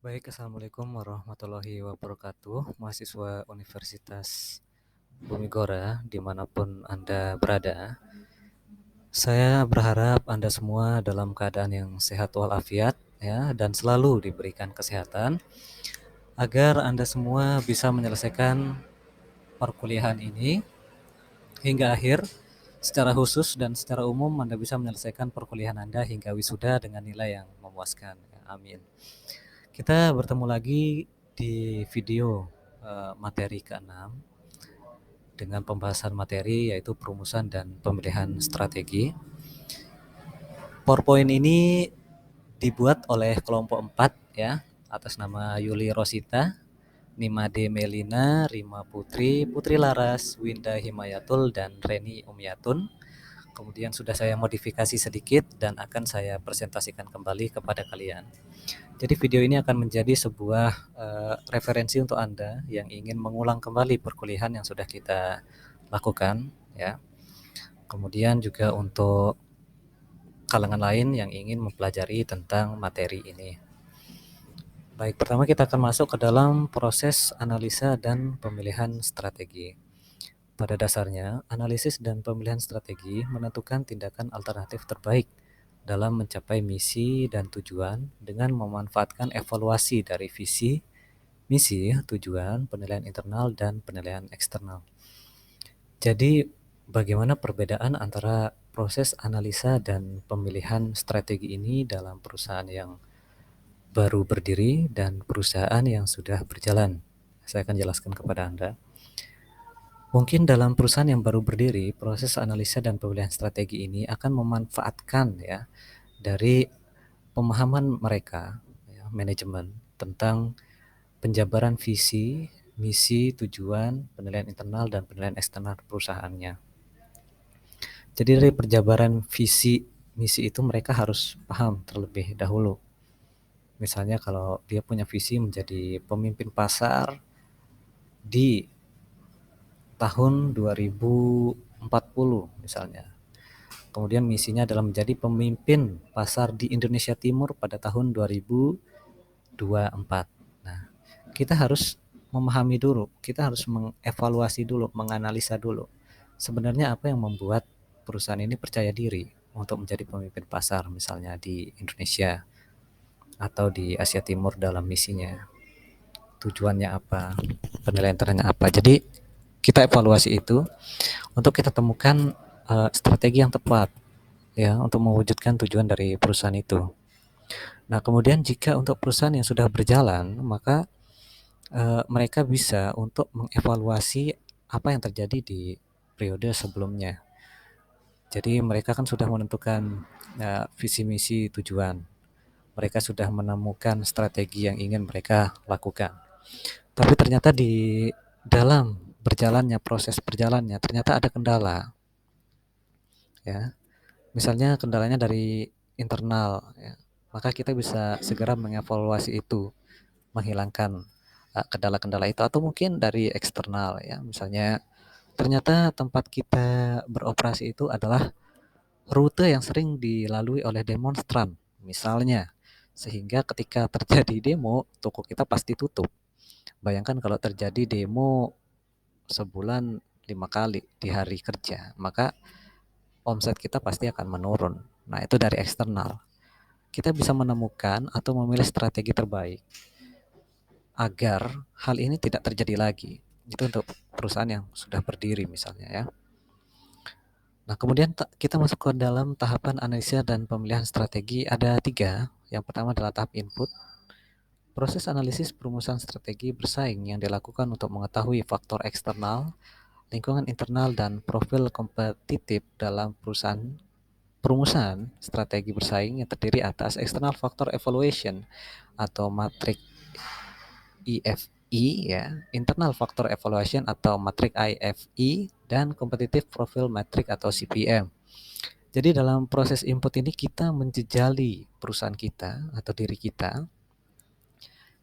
Baik, Assalamualaikum warahmatullahi wabarakatuh, mahasiswa Universitas Bumi Gora, dimanapun Anda berada. Saya berharap Anda semua dalam keadaan yang sehat walafiat, ya, dan selalu diberikan kesehatan, agar Anda semua bisa menyelesaikan perkuliahan ini hingga akhir. Secara khusus dan secara umum, Anda bisa menyelesaikan perkuliahan Anda hingga wisuda dengan nilai yang memuaskan. Amin. Kita bertemu lagi di video materi ke-6 dengan pembahasan materi yaitu perumusan dan pemilihan strategi. PowerPoint ini dibuat oleh kelompok 4 ya, atas nama Yuli Rosita, Nimade Melina, Rima Putri, Putri Laras, Winda Himayatul, dan Reni Umyatun. Kemudian sudah saya modifikasi sedikit dan akan saya presentasikan kembali kepada kalian. Jadi video ini akan menjadi sebuah referensi untuk Anda yang ingin mengulang kembali perkuliahan yang sudah kita lakukan, ya. Kemudian juga untuk kalangan lain yang ingin mempelajari tentang materi ini. Baik, pertama kita akan masuk ke dalam proses analisa dan pemilihan strategi. Pada dasarnya, analisis dan pemilihan strategi menentukan tindakan alternatif terbaik dalam mencapai misi dan tujuan dengan memanfaatkan evaluasi dari visi, misi, tujuan, penilaian internal, dan penilaian eksternal. Jadi, bagaimana perbedaan antara proses analisa dan pemilihan strategi ini dalam perusahaan yang baru berdiri dan perusahaan yang sudah berjalan? Saya akan jelaskan kepada Anda. Mungkin dalam perusahaan yang baru berdiri, proses analisa dan pemilihan strategi ini akan memanfaatkan ya dari pemahaman mereka, ya, manajemen tentang penjabaran visi, misi, tujuan, penilaian internal, dan penilaian eksternal perusahaannya. Jadi dari penjabaran visi, misi itu mereka harus paham terlebih dahulu. Misalnya kalau dia punya visi menjadi pemimpin pasar di tahun 2040 misalnya. Kemudian misinya adalah menjadi pemimpin pasar di Indonesia Timur pada tahun 2024. Nah, kita harus memahami dulu, kita harus mengevaluasi dulu, menganalisa dulu. Sebenarnya apa yang membuat perusahaan ini percaya diri untuk menjadi pemimpin pasar misalnya di Indonesia atau di Asia Timur dalam misinya. Tujuannya apa, penilaian terhadapnya apa. Jadi kita evaluasi itu untuk kita temukan strategi yang tepat ya untuk mewujudkan tujuan dari perusahaan itu. Nah, kemudian jika untuk perusahaan yang sudah berjalan, maka mereka bisa untuk mengevaluasi apa yang terjadi di periode sebelumnya. Jadi mereka kan sudah menentukan visi misi tujuan. Mereka sudah menemukan strategi yang ingin mereka lakukan. Tapi ternyata di dalam berjalannya proses berjalannya ternyata ada kendala. Ya, misalnya kendalanya dari internal. Ya. Maka kita bisa segera mengevaluasi itu, menghilangkan kendala-kendala itu, atau mungkin dari eksternal ya, misalnya ternyata tempat kita beroperasi itu adalah rute yang sering dilalui oleh demonstran misalnya, sehingga ketika terjadi demo toko kita pasti tutup. Bayangkan kalau terjadi demo sebulan 5 kali di hari kerja, maka omset kita pasti akan menurun. Nah, itu dari eksternal. Kita bisa menemukan atau memilih strategi terbaik agar hal ini tidak terjadi lagi. Itu untuk perusahaan yang sudah berdiri misalnya ya. Nah, kemudian kita masuk ke dalam tahapan analisa dan pemilihan strategi. Ada 3. Yang pertama adalah tahap input. Proses analisis perumusan strategi bersaing yang dilakukan untuk mengetahui faktor eksternal, lingkungan internal, dan profil kompetitif dalam perusahaan. Perumusan strategi bersaing yang terdiri atas external factor evaluation atau matrik EFE ya, internal factor evaluation atau matrik IFE, dan competitive profile metric atau CPM. Jadi dalam proses input ini kita menjejali perusahaan kita atau diri kita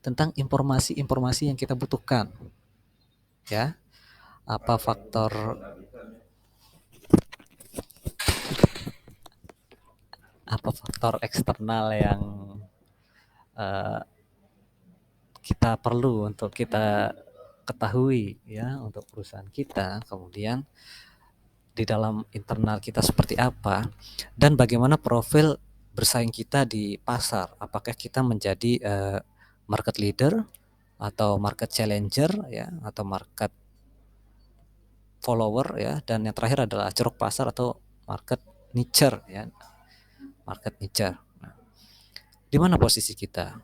tentang informasi-informasi yang kita butuhkan. Ya, apa faktor eksternal yang kita perlu untuk kita ketahui ya untuk perusahaan kita, kemudian di dalam internal kita seperti apa, dan bagaimana profil bersaing kita di pasar. Apakah kita menjadi market leader atau market challenger ya, atau market follower ya, dan yang terakhir adalah ceruk pasar atau market nicher ya, market nicher. Nah, di mana posisi kita?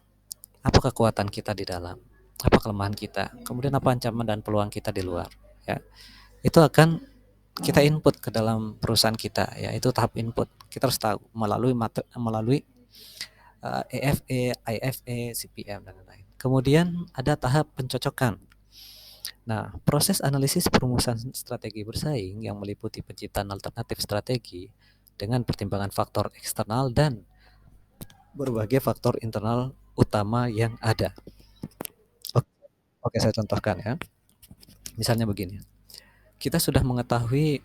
Apa kekuatan kita di dalam? Apa kelemahan kita? Kemudian apa ancaman dan peluang kita di luar? Ya, itu akan kita input ke dalam perusahaan kita ya, itu tahap input. Kita harus tahu melalui EFE, IFE, CPM dan lain-lain. Kemudian ada tahap pencocokan. Nah, proses analisis perumusan strategi bersaing yang meliputi penciptaan alternatif strategi dengan pertimbangan faktor eksternal dan berbagai faktor internal utama yang ada. Oke, saya contohkan ya. Misalnya begini, kita sudah mengetahui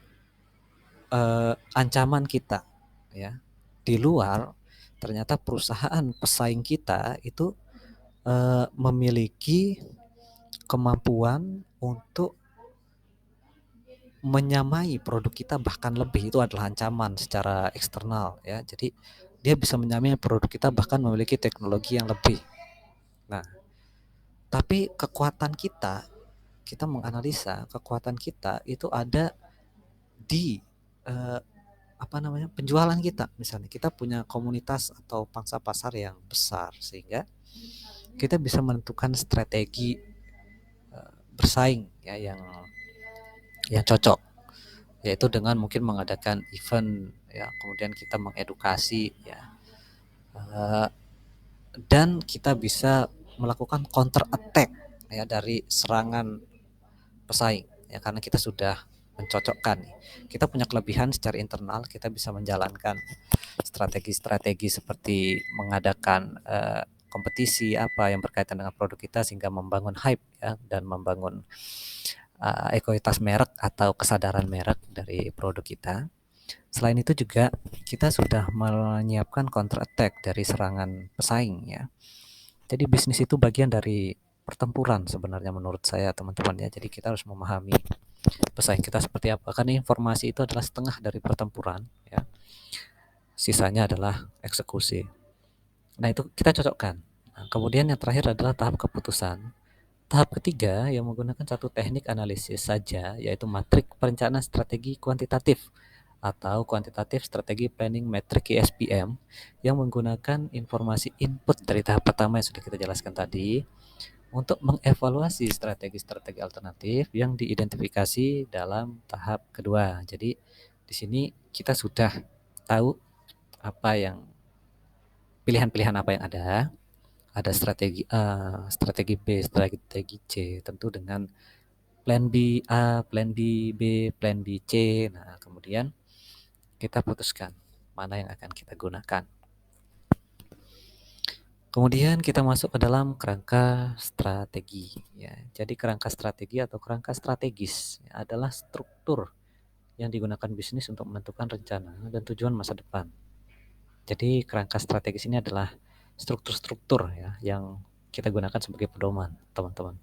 ancaman kita ya. Di luar ternyata perusahaan pesaing kita itu memiliki kemampuan untuk menyamai produk kita, bahkan lebih. Itu adalah ancaman secara eksternal ya. Jadi dia bisa menyamai produk kita, bahkan memiliki teknologi yang lebih. Nah, tapi kekuatan kita menganalisa kekuatan kita itu ada di penjualan kita. Misalnya kita punya komunitas atau pangsa pasar yang besar, sehingga kita bisa menentukan strategi bersaing ya yang cocok, yaitu dengan mungkin mengadakan event ya, kemudian kita mengedukasi ya, dan kita bisa melakukan counter attack ya dari serangan pesaing ya, karena kita sudah mencocokkan. Kita punya kelebihan secara internal, kita bisa menjalankan strategi-strategi seperti mengadakan kompetisi apa yang berkaitan dengan produk kita, sehingga membangun hype ya, dan membangun ekuitas merek atau kesadaran merek dari produk kita. Selain itu juga kita sudah menyiapkan counter attack dari serangan pesaing ya. Jadi bisnis itu bagian dari pertempuran sebenarnya menurut saya teman-teman ya. Jadi kita harus memahami pesaing kita seperti apa, karena informasi itu adalah setengah dari pertempuran ya. Sisanya adalah eksekusi. Nah, itu kita cocokkan. Nah, kemudian yang terakhir adalah tahap keputusan. Tahap ketiga yang menggunakan satu teknik analisis saja, yaitu matrik perencanaan strategi kuantitatif atau kuantitatif strategi planning metric QSPM, yang menggunakan informasi input dari tahap pertama yang sudah kita jelaskan tadi untuk mengevaluasi strategi-strategi alternatif yang diidentifikasi dalam tahap kedua. Jadi di sini kita sudah tahu apa yang pilihan-pilihan apa yang ada strategi A, strategi B, strategi C, tentu dengan plan B A, plan B B, plan B C. Nah, kemudian kita putuskan mana yang akan kita gunakan. Kemudian kita masuk ke dalam kerangka strategi ya. Jadi kerangka strategi atau kerangka strategis ya, adalah struktur yang digunakan bisnis untuk menentukan rencana dan tujuan masa depan. Jadi kerangka strategis ini adalah struktur-struktur ya yang kita gunakan sebagai pedoman, teman-teman.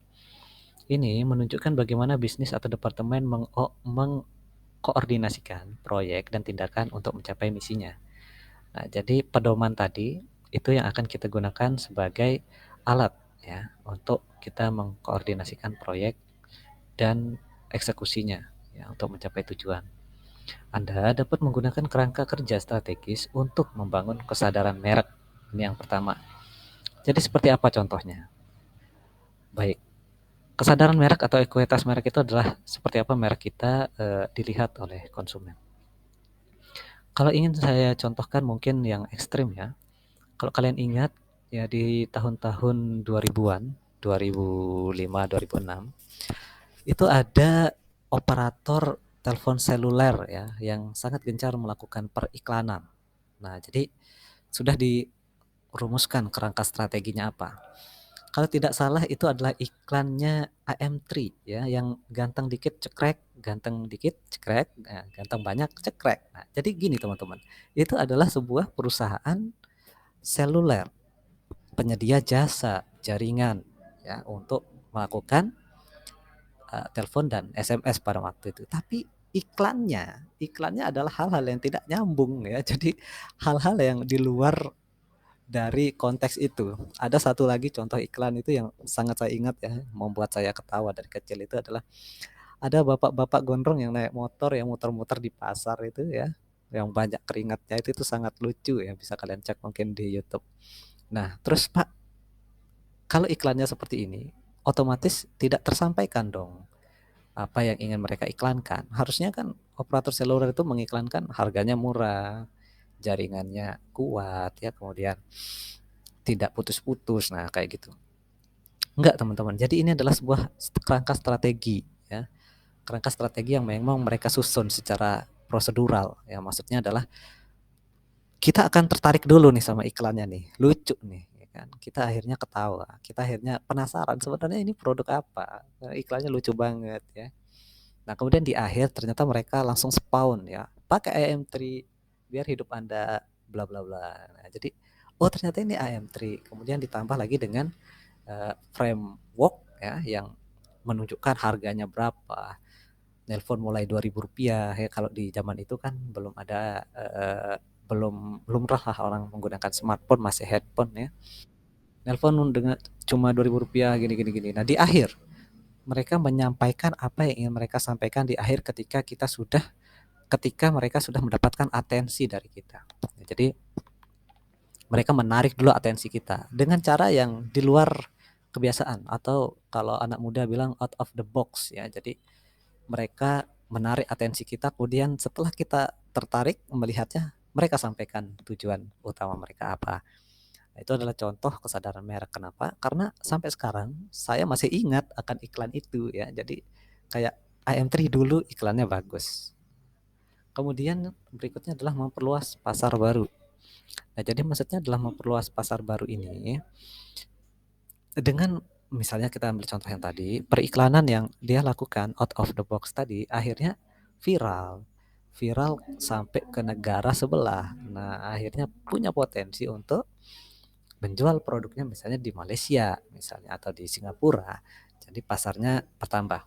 Ini menunjukkan bagaimana bisnis atau departemen mengkoordinasikan proyek dan tindakan untuk mencapai misinya. Nah, jadi pedoman tadi itu yang akan kita gunakan sebagai alat ya untuk kita mengkoordinasikan proyek dan eksekusinya ya untuk mencapai tujuan. Anda dapat menggunakan kerangka kerja strategis untuk membangun kesadaran merek. Ini yang pertama. Jadi seperti apa contohnya? Baik, kesadaran merek atau ekuitas merek itu adalah seperti apa merek kita dilihat oleh konsumen. Kalau ingin saya contohkan mungkin yang ekstrim ya. Kalau kalian ingat ya di tahun-tahun 2000-an, 2005, 2006, itu ada operator telepon seluler ya yang sangat gencar melakukan periklanan. Nah, jadi sudah dirumuskan kerangka strateginya apa. Kalau tidak salah itu adalah iklannya AM3 ya, yang ganteng dikit cekrek, ganteng dikit cekrek, nah, ganteng banyak cekrek. Nah, jadi gini teman-teman, itu adalah sebuah perusahaan seluler, penyedia jasa jaringan ya untuk melakukan telepon dan SMS pada waktu itu. Tapi iklannya adalah hal-hal yang tidak nyambung ya. Jadi hal-hal yang di luar dari konteks itu. Ada satu lagi contoh iklan itu yang sangat saya ingat ya, membuat saya ketawa dari kecil itu adalah ada bapak-bapak gondrong yang naik motor yang muter-muter di pasar itu ya, yang banyak keringatnya itu sangat lucu ya, bisa kalian cek mungkin di YouTube. Nah, terus Pak, kalau iklannya seperti ini, otomatis tidak tersampaikan dong apa yang ingin mereka iklankan. Harusnya kan operator seluler itu mengiklankan harganya murah, jaringannya kuat ya, kemudian tidak putus-putus. Nah, kayak gitu. Enggak, teman-teman. Jadi ini adalah sebuah kerangka strategi ya. Kerangka strategi yang memang mereka susun secara prosedural ya. Maksudnya adalah kita akan tertarik dulu nih sama iklannya nih. Lucu nih ya kan. Kita akhirnya ketawa, kita akhirnya penasaran sebenarnya ini produk apa. Iklannya lucu banget ya. Nah, kemudian di akhir ternyata mereka langsung spawn ya. Pakai IM3 biar hidup Anda bla bla bla. Nah, jadi oh ternyata ini IM3. Kemudian ditambah lagi dengan framework ya yang menunjukkan harganya berapa. Nelpon mulai Rp2.000 ya, kalau di zaman itu kan belum ada belum lumrah lah orang menggunakan smartphone, masih headphone ya. Nelpon dengan cuma Rp2.000 gini gini gini. Nah, di akhir mereka menyampaikan apa yang ingin mereka sampaikan di akhir ketika mereka sudah mendapatkan atensi dari kita. Jadi mereka menarik dulu atensi kita dengan cara yang di luar kebiasaan, atau kalau anak muda bilang out of the box ya. Jadi mereka menarik atensi kita, kemudian setelah kita tertarik melihatnya, mereka sampaikan tujuan utama mereka apa. Nah, itu adalah contoh kesadaran merek. Kenapa? Karena sampai sekarang saya masih ingat akan iklan itu ya. Jadi kayak IM3 dulu iklannya bagus. Kemudian berikutnya adalah memperluas pasar baru. Nah, jadi maksudnya adalah memperluas pasar baru ini dengan misalnya kita ambil contoh yang tadi, periklanan yang dia lakukan out of the box tadi akhirnya viral. Viral sampai ke negara sebelah. Nah, akhirnya punya potensi untuk menjual produknya misalnya di Malaysia misalnya atau di Singapura. Jadi pasarnya bertambah.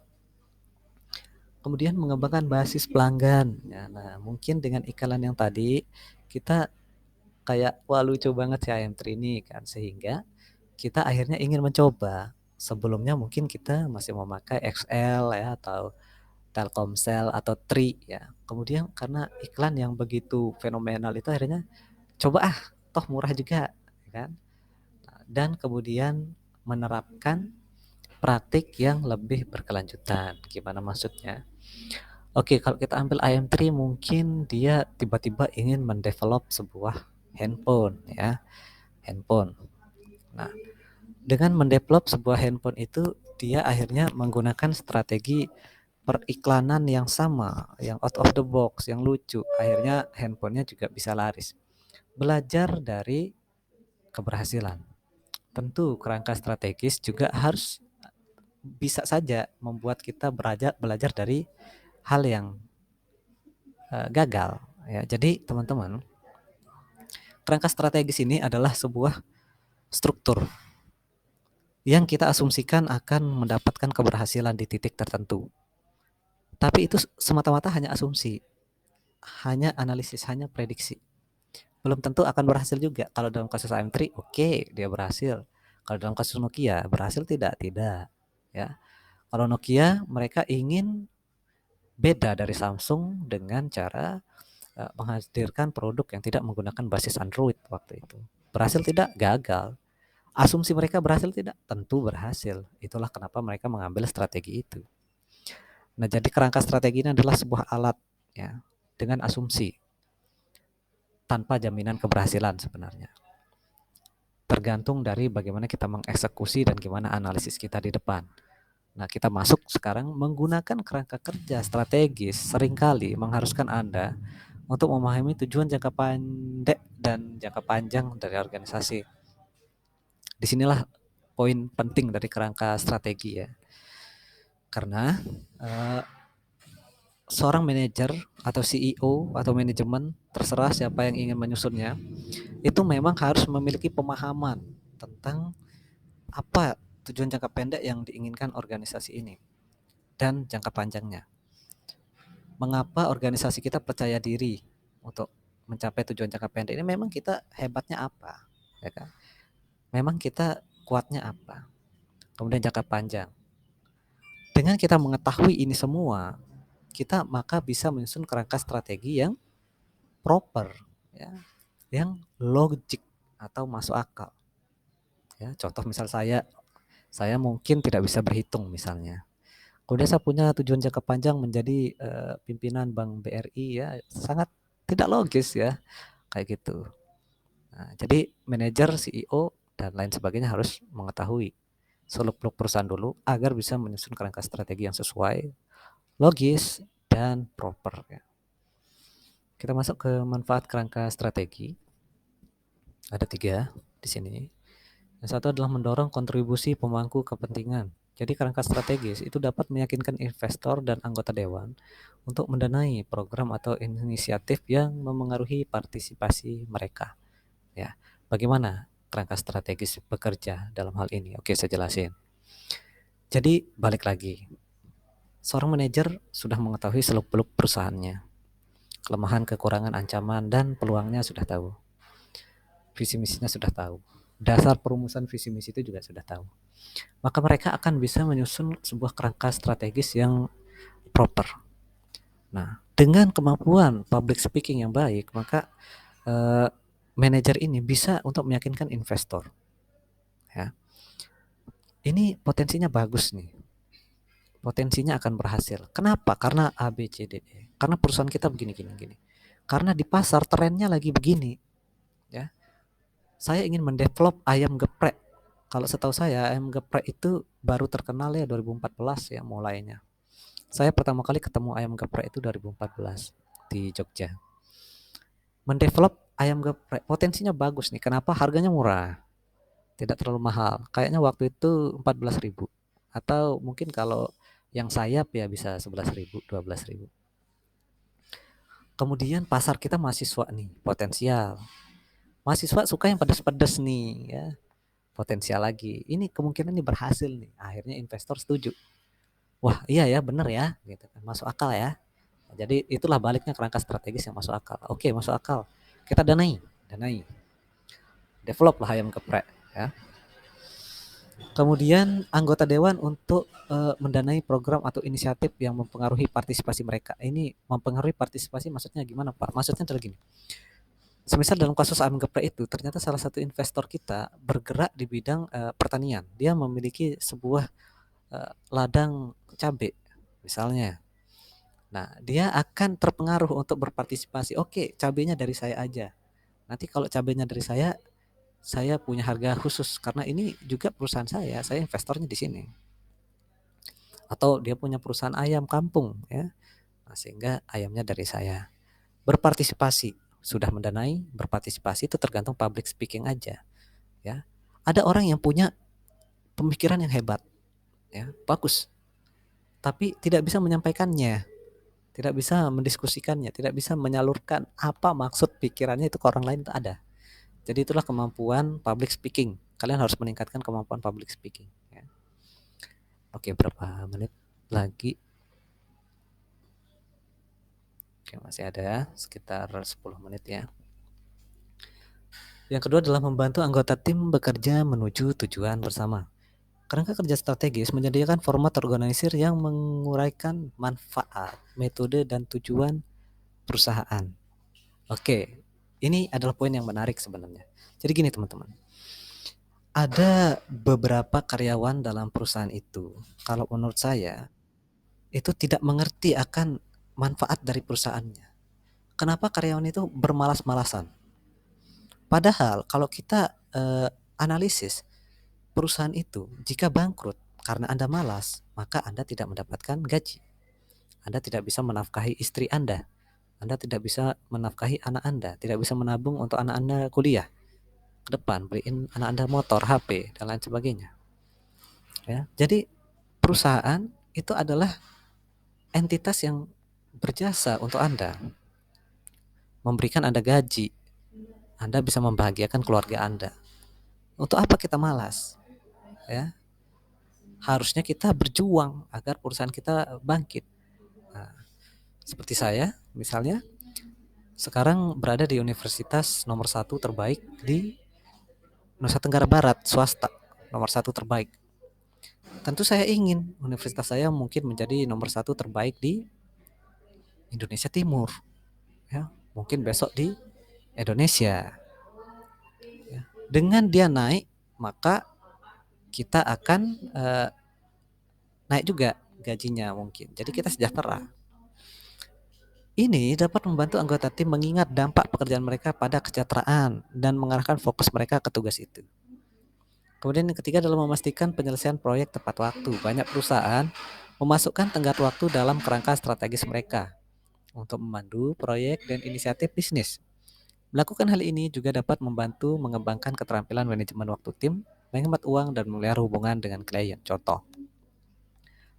Kemudian mengembangkan basis pelanggan. Ya, nah, mungkin dengan iklan yang tadi kita kayak wah lucu banget si IM3 ini kan, sehingga kita akhirnya ingin mencoba. Sebelumnya mungkin kita masih memakai XL ya atau Telkomsel atau Tri ya. Kemudian karena iklan yang begitu fenomenal itu akhirnya coba toh murah juga ya kan. Dan kemudian menerapkan praktik yang lebih berkelanjutan. Gimana maksudnya? Oke, kalau kita ambil IM3 mungkin dia tiba-tiba ingin mendevelop sebuah handphone ya, handphone. Nah, dengan mendevelop sebuah handphone itu dia akhirnya menggunakan strategi periklanan yang sama, yang out of the box, yang lucu. Akhirnya handphonenya juga bisa laris. Belajar dari keberhasilan. Tentu kerangka strategis juga harus bisa saja membuat kita belajar dari hal yang gagal ya. Jadi teman-teman, kerangka strategis ini adalah sebuah struktur yang kita asumsikan akan mendapatkan keberhasilan di titik tertentu. Tapi itu semata-mata hanya asumsi, hanya analisis, hanya prediksi. Belum tentu akan berhasil juga. Kalau dalam kasus AM3, oke, dia berhasil. Kalau dalam kasus Nokia, berhasil tidak? Tidak. Ya. Kalau Nokia, mereka ingin beda dari Samsung dengan cara menghadirkan produk yang tidak menggunakan basis Android waktu itu. Berhasil tidak? Gagal. Asumsi mereka berhasil tidak? Tentu berhasil. Itulah kenapa mereka mengambil strategi itu. Nah, jadi kerangka strategi ini adalah sebuah alat ya dengan asumsi tanpa jaminan keberhasilan sebenarnya. Tergantung dari bagaimana kita mengeksekusi dan gimana analisis kita di depan. Nah, kita masuk sekarang menggunakan kerangka kerja strategis seringkali mengharuskan Anda untuk memahami tujuan jangka pendek dan jangka panjang dari organisasi. Disinilah poin penting dari kerangka strategi ya. Karena seorang manajer atau CEO atau manajemen, terserah siapa yang ingin menyusunnya, itu memang harus memiliki pemahaman tentang apa tujuan jangka pendek yang diinginkan organisasi ini dan jangka panjangnya. Mengapa organisasi kita percaya diri untuk mencapai tujuan jangka pendek ini? Memang kita hebatnya apa, ya kan? Memang kita kuatnya apa? Kemudian jangka panjang. Dengan kita mengetahui ini semua, kita maka bisa menyusun kerangka strategi yang proper, ya, yang logik atau masuk akal. Ya, contoh misal saya mungkin tidak bisa berhitung misalnya. Kemudian saya punya tujuan jangka panjang menjadi pimpinan Bank BRI, ya sangat tidak logis ya kayak gitu. Nah, jadi manajer, CEO dan lain sebagainya harus mengetahui seluk-beluk perusahaan dulu agar bisa menyusun kerangka strategi yang sesuai, logis dan proper ya. Kita masuk ke manfaat kerangka strategi. Ada 3 di sini. Yang satu adalah mendorong kontribusi pemangku kepentingan. Jadi kerangka strategis itu dapat meyakinkan investor dan anggota dewan untuk mendanai program atau inisiatif yang memengaruhi partisipasi mereka. Ya, bagaimana kerangka strategis bekerja dalam hal ini? Oke, saya jelasin. Jadi balik lagi, seorang manajer sudah mengetahui seluk-beluk perusahaannya, kelemahan, kekurangan, ancaman, dan peluangnya sudah tahu. Visi misinya sudah tahu. Dasar perumusan visi misi itu juga sudah tahu. Maka mereka akan bisa menyusun sebuah kerangka strategis yang proper. Nah, dengan kemampuan public speaking yang baik, maka manajer ini bisa untuk meyakinkan investor. Ya, ini potensinya bagus nih. Potensinya akan berhasil. Kenapa? Karena A, B, C, D, E. Karena perusahaan kita begini, gini, gini. Karena di pasar trennya lagi begini. Ya, saya ingin mendevelop ayam geprek. Kalau setahu saya ayam geprek itu baru terkenal ya 2014 ya mulainya. Saya pertama kali ketemu ayam geprek itu 2014 di Jogja. Mendevelop ayam geprek potensinya bagus nih. Kenapa? Harganya murah. Tidak terlalu mahal. Kayaknya waktu itu 14.000. Atau mungkin kalau yang sayap ya bisa 11.000, 12.000. Kemudian pasar kita mahasiswa nih, potensial. Mahasiswa suka yang pedas-pedas nih ya. Potensial lagi. Ini kemungkinan ini berhasil nih. Akhirnya investor setuju. Wah, iya ya, bener ya, gitu kan. Masuk akal ya. Jadi itulah baliknya kerangka strategis yang masuk akal. Oke, masuk akal. Kita danai. Develop lah ayam geprek ya. Kemudian anggota dewan untuk mendanai program atau inisiatif yang mempengaruhi partisipasi mereka. Ini mempengaruhi partisipasi maksudnya gimana, Pak? Maksudnya adalah gini. Semisal dalam kasus ayam geprek itu, ternyata salah satu investor kita bergerak di bidang pertanian. Dia memiliki sebuah ladang cabai misalnya. Nah, dia akan terpengaruh untuk berpartisipasi. Oke, cabainya dari saya aja. Nanti kalau cabainya dari saya punya harga khusus karena ini juga perusahaan saya investornya di sini. Atau dia punya perusahaan ayam kampung ya. Nah, sehingga ayamnya dari saya. Berpartisipasi, sudah mendanai, berpartisipasi itu tergantung public speaking aja ya. Ada orang yang punya pemikiran yang hebat ya, bagus. Tapi tidak bisa menyampaikannya, tidak bisa mendiskusikannya, tidak bisa menyalurkan apa maksud pikirannya itu ke orang lain itu ada. Jadi itulah kemampuan public speaking. Kalian harus meningkatkan kemampuan public speaking. Ya. Oke, berapa menit lagi? Oke, masih ada sekitar 10 menit ya. Yang kedua adalah membantu anggota tim bekerja menuju tujuan bersama. Kerangka kerja strategis menyediakan format organisir yang menguraikan manfaat, metode, dan tujuan perusahaan. Oke, ini adalah poin yang menarik sebenarnya. Jadi gini teman-teman, ada beberapa karyawan dalam perusahaan itu, kalau menurut saya, itu tidak mengerti akan manfaat dari perusahaannya. Kenapa karyawan itu bermalas-malasan? Padahal kalau kita analisis, perusahaan itu jika bangkrut karena Anda malas, maka Anda tidak mendapatkan gaji. Anda tidak bisa menafkahi istri Anda tidak bisa menafkahi anak Anda, tidak bisa menabung untuk anak Anda kuliah ke depan, beliin anak Anda motor, HP, dan lain sebagainya. Ya, jadi perusahaan itu adalah entitas yang berjasa untuk Anda, memberikan Anda gaji, Anda bisa membahagiakan keluarga Anda. Untuk apa kita malas? Ya, harusnya kita berjuang agar perusahaan kita bangkit. Nah, seperti saya, misalnya, sekarang berada di universitas nomor 1 terbaik di Nusa Tenggara Barat, swasta, nomor 1 terbaik. Tentu saya ingin universitas saya mungkin menjadi nomor 1 terbaik di Indonesia Timur. Ya, mungkin besok di Indonesia. Ya. Dengan dia naik, maka kita akan naik juga gajinya mungkin. Jadi kita sejahtera. Ini dapat membantu anggota tim mengingat dampak pekerjaan mereka pada kesejahteraan dan mengarahkan fokus mereka ke tugas itu. Kemudian yang ketiga adalah memastikan penyelesaian proyek tepat waktu. Banyak perusahaan memasukkan tenggat waktu dalam kerangka strategis mereka untuk memandu proyek dan inisiatif bisnis. Melakukan hal ini juga dapat membantu mengembangkan keterampilan manajemen waktu tim, menghemat uang, dan memelihara hubungan dengan klien. Contoh,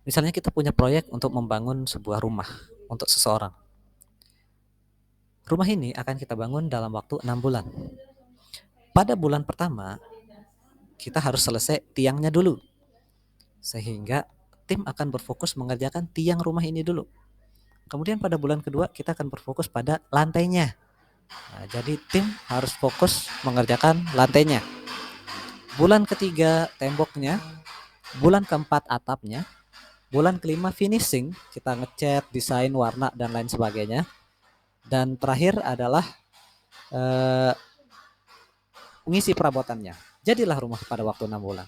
misalnya kita punya proyek untuk membangun sebuah rumah untuk seseorang. Rumah ini akan kita bangun dalam waktu 6 bulan. Pada bulan pertama, kita harus selesai tiangnya dulu. Sehingga tim akan berfokus mengerjakan tiang rumah ini dulu. Kemudian pada bulan kedua, kita akan berfokus pada lantainya. Nah, jadi tim harus fokus mengerjakan lantainya. Bulan ketiga, temboknya. Bulan keempat, atapnya. Bulan kelima, finishing. Kita ngecat, desain, warna, dan lain sebagainya. Dan terakhir adalah mengisi perabotannya. Jadilah rumah pada waktu 6 bulan.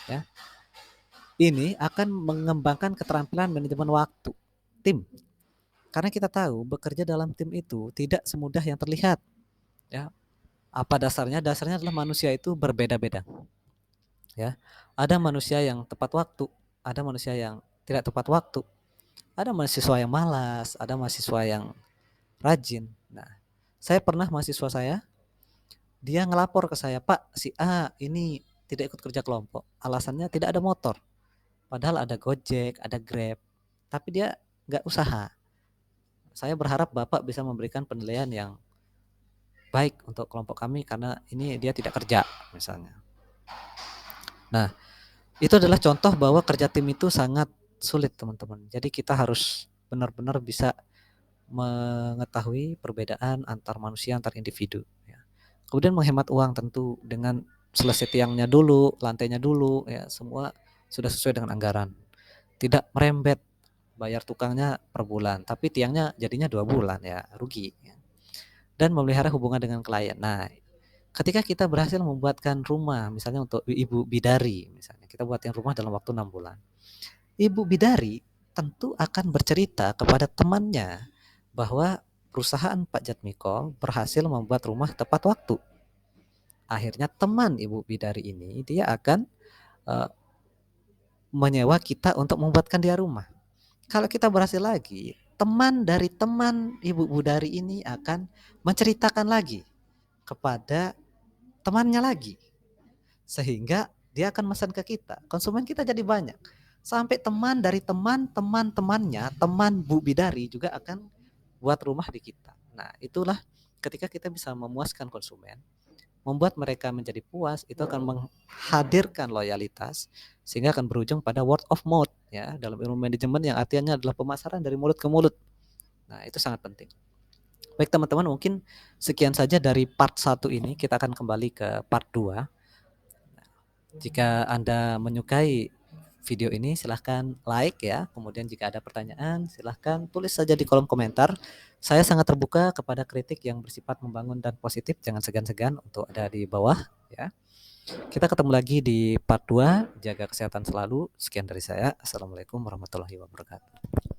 Ya. Ini akan mengembangkan keterampilan manajemen waktu tim. Karena kita tahu bekerja dalam tim itu tidak semudah yang terlihat. Ya. Apa dasarnya? Dasarnya adalah manusia itu berbeda-beda. Ya. Ada manusia yang tepat waktu, ada manusia yang tidak tepat waktu. Ada mahasiswa yang malas, ada mahasiswa yang rajin. Nah, saya pernah mahasiswa saya, dia ngelapor ke saya, "Pak, si A ini tidak ikut kerja kelompok. Alasannya tidak ada motor. Padahal ada Gojek, ada Grab, tapi dia nggak usaha." Saya berharap Bapak bisa memberikan penilaian yang baik untuk kelompok kami karena ini dia tidak kerja, misalnya. Nah, itu adalah contoh bahwa kerja tim itu sangat sulit, teman-teman. Jadi kita harus benar-benar bisa mengetahui perbedaan antar manusia, antar individu. Ya. Kemudian menghemat uang tentu dengan selesai tiangnya dulu, lantainya dulu, ya semua sudah sesuai dengan anggaran. Tidak merembet bayar tukangnya per bulan, tapi tiangnya jadinya 2 bulan, ya rugi. Ya. Dan memelihara hubungan dengan klien. Nah, ketika kita berhasil membuatkan rumah, misalnya untuk ibu bidari, misalnya kita buatin rumah dalam waktu 6 bulan. Ibu bidari tentu akan bercerita kepada temannya bahwa perusahaan Pak Jatmiko berhasil membuat rumah tepat waktu. Akhirnya teman Ibu Bidari ini dia akan menyewa kita untuk membuatkan dia rumah. Kalau kita berhasil lagi, teman dari teman Ibu Bidari ini akan menceritakan lagi kepada temannya lagi. Sehingga dia akan pesan ke kita. Konsumen kita jadi banyak. Sampai teman dari teman-temannya, teman Bu Bidari juga akan buat rumah di kita. Nah, itulah ketika kita bisa memuaskan konsumen, membuat mereka menjadi puas, itu akan menghadirkan loyalitas sehingga akan berujung pada word of mouth, ya, dalam ilmu manajemen yang artinya adalah pemasaran dari mulut ke mulut. Nah, itu sangat penting. Baik teman-teman, mungkin sekian saja dari part 1 ini. Kita akan kembali ke part 2. Jika Anda menyukai video ini silahkan like ya. Kemudian jika ada pertanyaan silahkan tulis saja di kolom komentar. Saya sangat terbuka kepada kritik yang bersifat membangun dan positif. Jangan segan-segan untuk ada di bawah ya. Kita ketemu lagi di part 2. Jaga kesehatan selalu. Sekian dari saya. Assalamualaikum warahmatullahi wabarakatuh.